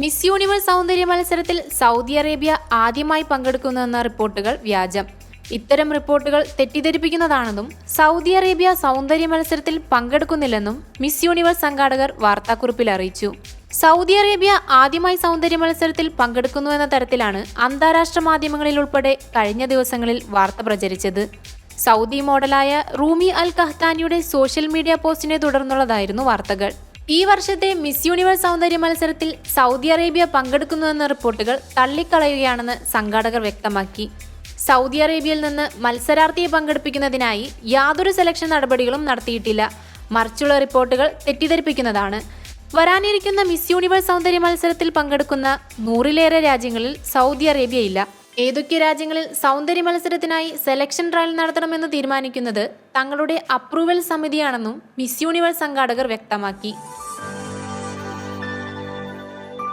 Miss universe സൗന്ദര്യ മത്സരത്തിൽ Saudi Arabia ആദ്യമായി പങ്കെടുക്കുന്നുവെന്ന റിപ്പോർട്ടുകൾ വ്യാജം. ഇത്തരം റിപ്പോർട്ടുകൾ തെറ്റിദ്ധരിപ്പിക്കുന്നതാണെന്നും സൗദി അറേബ്യ സൗന്ദര്യ മത്സരത്തിൽ പങ്കെടുക്കുന്നില്ലെന്നും മിസ് യൂണിവേഴ്സ് സംഘാടകർ വാർത്താക്കുറിപ്പിൽ അറിയിച്ചു. സൗദി അറേബ്യ ആദ്യമായി സൗന്ദര്യ മത്സരത്തിൽ പങ്കെടുക്കുന്നുവെന്ന തരത്തിലാണ് അന്താരാഷ്ട്ര മാധ്യമങ്ങളിൽ ഉൾപ്പെടെ കഴിഞ്ഞ ദിവസങ്ങളിൽ വാർത്ത പ്രചരിച്ചത്. സൗദി മോഡലായ റൂമി അൽ കഹ്താനിയുടെ സോഷ്യൽ മീഡിയ പോസ്റ്റിനെ തുടർന്നുള്ളതായിരുന്നു വാർത്തകൾ. ഈ വർഷത്തെ മിസ് യൂണിവേഴ്സ് സൗന്ദര്യ മത്സരത്തിൽ സൗദി അറേബ്യ പങ്കെടുക്കുന്നുവെന്ന റിപ്പോർട്ടുകൾ തള്ളിക്കളയുകയാണെന്ന് സംഘാടകർ വ്യക്തമാക്കി. സൗദി അറേബ്യയിൽ നിന്ന് മത്സരാർത്ഥിയെ പങ്കെടുപ്പിക്കുന്നതിനായി യാതൊരു സെലക്ഷൻ നടപടികളും നടത്തിയിട്ടില്ല. മറിച്ചുള്ള റിപ്പോർട്ടുകൾ തെറ്റിദ്ധരിപ്പിക്കുന്നതാണ്. വരാനിരിക്കുന്ന മിസ് യൂണിവേഴ്സ് സൗന്ദര്യ മത്സരത്തിൽ പങ്കെടുക്കുന്ന 100-ലേറെ രാജ്യങ്ങളിൽ സൗദി അറേബ്യ ഇല്ല. ഏതൊക്കെ രാജ്യങ്ങളിൽ സൗന്ദര്യ മത്സരത്തിനായി സെലക്ഷൻ ട്രയൽ നടത്തണമെന്ന് തീരുമാനിക്കുന്നത് തങ്ങളുടെ അപ്രൂവൽ സമിതിയാണെന്നും മിസ് യൂണിവേഴ്സ് സംഘാടകർ വ്യക്തമാക്കി.